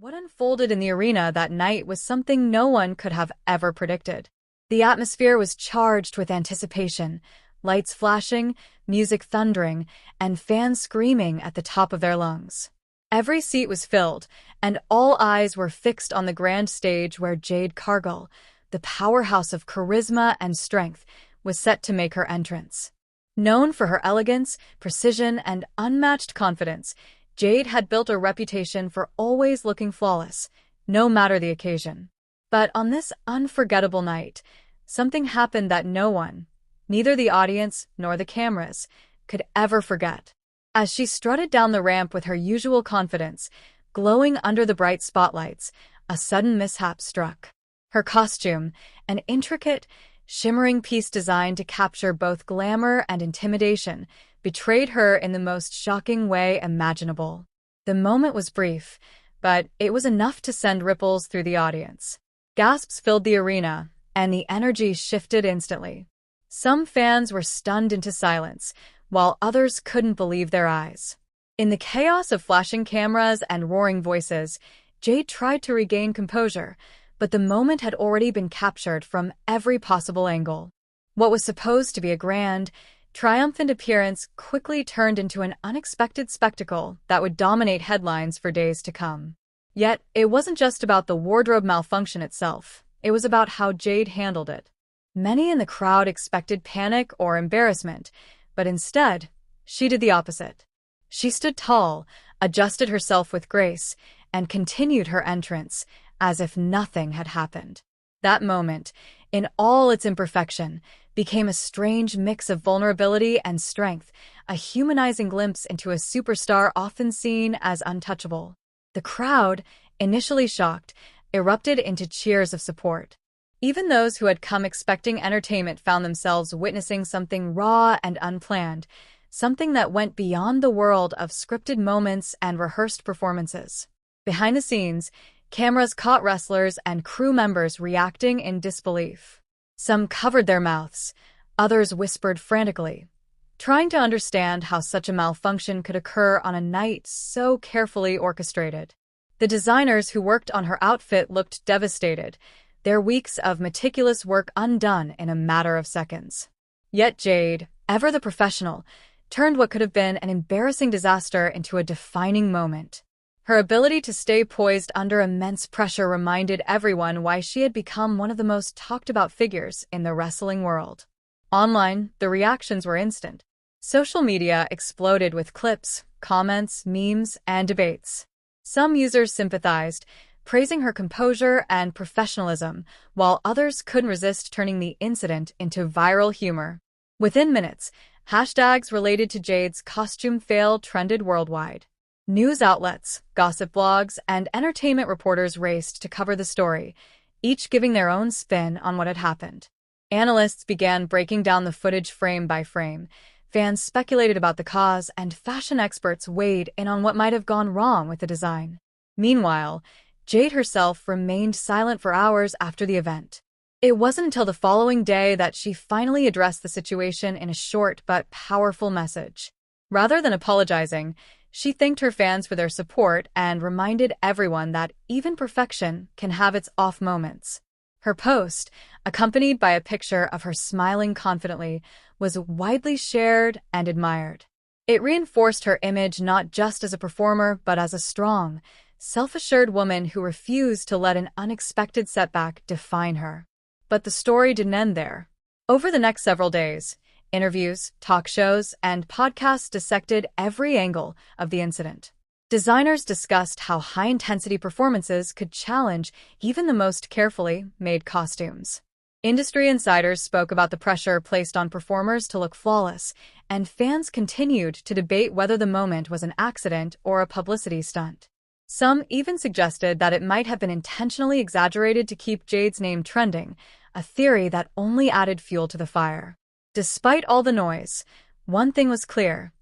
What unfolded in the arena that night was something no one could have ever predicted. The atmosphere was charged with anticipation, lights flashing, music thundering, and fans screaming at the top of their lungs. Every seat was filled, and all eyes were fixed on the grand stage where Jade Cargill, the powerhouse of charisma and strength, was set to make her entrance. Known for her elegance, precision, and unmatched confidence, Jade had built a reputation for always looking flawless, no matter the occasion. But on this unforgettable night, something happened that no one, neither the audience nor the cameras, could ever forget. As she strutted down the ramp with her usual confidence, glowing under the bright spotlights, a sudden mishap struck. Her costume, an intricate, shimmering piece designed to capture both glamour and intimidation, betrayed her in the most shocking way imaginable. The moment was brief, but it was enough to send ripples through the audience. Gasps filled the arena, and the energy shifted instantly. Some fans were stunned into silence, while others couldn't believe their eyes. In the chaos of flashing cameras and roaring voices, Jade tried to regain composure, but the moment had already been captured from every possible angle. What was supposed to be a grand, triumphant appearance quickly turned into an unexpected spectacle that would dominate headlines for days to come. Yet, it wasn't just about the wardrobe malfunction itself. It was about how Jade handled it. Many in the crowd expected panic or embarrassment, but instead, she did the opposite. She stood tall, adjusted herself with grace, and continued her entrance as if nothing had happened. That moment, in all its imperfection, became a strange mix of vulnerability and strength, a humanizing glimpse into a superstar often seen as untouchable. The crowd, initially shocked, erupted into cheers of support. Even those who had come expecting entertainment found themselves witnessing something raw and unplanned, something that went beyond the world of scripted moments and rehearsed performances. Behind the scenes, cameras caught wrestlers and crew members reacting in disbelief. Some covered their mouths, others whispered frantically, trying to understand how such a malfunction could occur on a night so carefully orchestrated. The designers who worked on her outfit looked devastated, their weeks of meticulous work undone in a matter of seconds. Yet Jade, ever the professional, turned what could have been an embarrassing disaster into a defining moment. Her ability to stay poised under immense pressure reminded everyone why she had become one of the most talked-about figures in the wrestling world. Online, the reactions were instant. Social media exploded with clips, comments, memes, and debates. Some users sympathized, praising her composure and professionalism, while others couldn't resist turning the incident into viral humor. Within minutes, hashtags related to Jade's costume fail trended worldwide. News outlets, gossip blogs, and entertainment reporters raced to cover the story, each giving their own spin on what had happened. Analysts began breaking down the footage frame by frame, fans speculated about the cause, and fashion experts weighed in on what might have gone wrong with the design. Meanwhile, Jade herself remained silent for hours after the event. It wasn't until the following day that she finally addressed the situation in a short but powerful message. Rather than apologizing, she thanked her fans for their support and reminded everyone that even perfection can have its off moments. Her post, accompanied by a picture of her smiling confidently, was widely shared and admired. It reinforced her image not just as a performer but as a strong, self-assured woman who refused to let an unexpected setback define her. But the story didn't end there. Over the next several days, interviews, talk shows, and podcasts dissected every angle of the incident. Designers discussed how high-intensity performances could challenge even the most carefully made costumes. Industry insiders spoke about the pressure placed on performers to look flawless, and fans continued to debate whether the moment was an accident or a publicity stunt. Some even suggested that it might have been intentionally exaggerated to keep Jade's name trending, a theory that only added fuel to the fire. Despite all the noise, one thing was clear.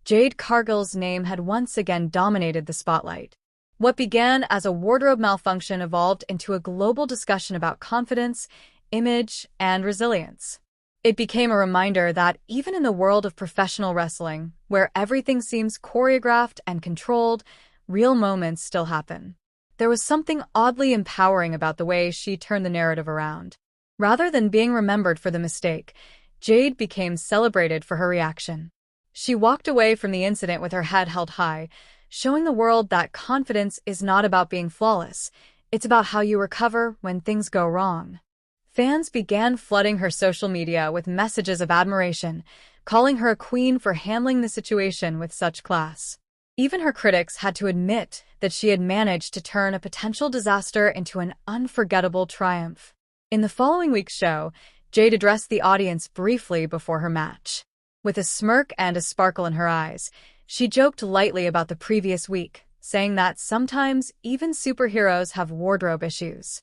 Jade Cargill's name had once again dominated the spotlight. What began as a wardrobe malfunction evolved into a global discussion about confidence, image, and resilience. It became a reminder that even in the world of professional wrestling, where everything seems choreographed and controlled, real moments still happen. There was something oddly empowering about the way she turned the narrative around. Rather than being remembered for the mistake, Jade became celebrated for her reaction. She walked away from the incident with her head held high, showing the world that confidence is not about being flawless. It's about how you recover when things go wrong. Fans began flooding her social media with messages of admiration, calling her a queen for handling the situation with such class. Even her critics had to admit that she had managed to turn a potential disaster into an unforgettable triumph. In the following week's show, Jade addressed the audience briefly before her match. With a smirk and a sparkle in her eyes, she joked lightly about the previous week, saying that sometimes even superheroes have wardrobe issues.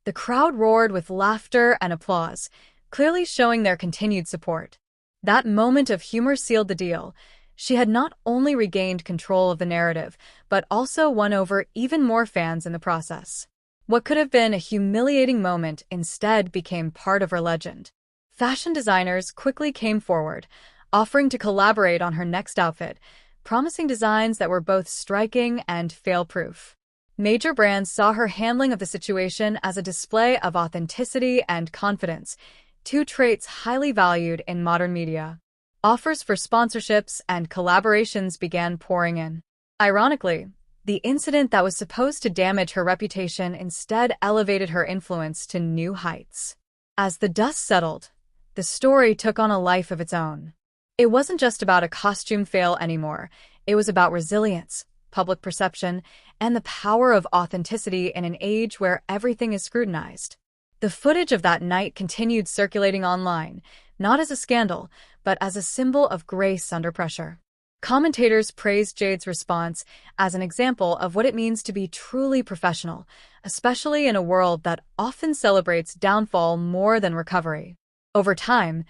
The crowd roared with laughter and applause, clearly showing their continued support. That moment of humor sealed the deal. She had not only regained control of the narrative, but also won over even more fans in the process. What could have been a humiliating moment instead became part of her legend. Fashion designers quickly came forward, offering to collaborate on her next outfit, promising designs that were both striking and fail-proof. Major brands saw her handling of the situation as a display of authenticity and confidence, two traits highly valued in modern media. Offers for sponsorships and collaborations began pouring in. Ironically, the incident that was supposed to damage her reputation instead elevated her influence to new heights. As the dust settled, the story took on a life of its own. It wasn't just about a costume fail anymore. It was about resilience, public perception, and the power of authenticity in an age where everything is scrutinized. The footage of that night continued circulating online, not as a scandal, but as a symbol of grace under pressure. Commentators praised Jade's response as an example of what it means to be truly professional, especially in a world that often celebrates downfall more than recovery. Over time,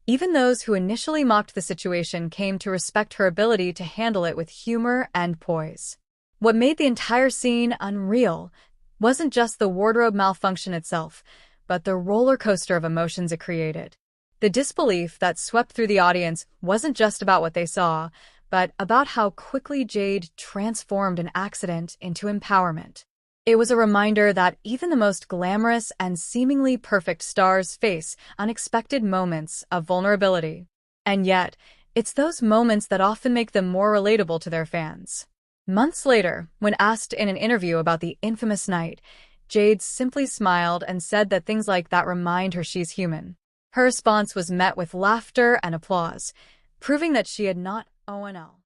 even those who initially mocked the situation came to respect her ability to handle it with humor and poise. What made the entire scene unreal wasn't just the wardrobe malfunction itself, but the roller coaster of emotions it created. The disbelief that swept through the audience wasn't just about what they saw, but about how quickly Jade transformed an accident into empowerment. It was a reminder that even the most glamorous and seemingly perfect stars face unexpected moments of vulnerability. And yet, it's those moments that often make them more relatable to their fans. Months later, when asked in an interview about the infamous night, Jade simply smiled and said that things like that remind her she's human. Her response was met with laughter and applause, proving that she had not ONL.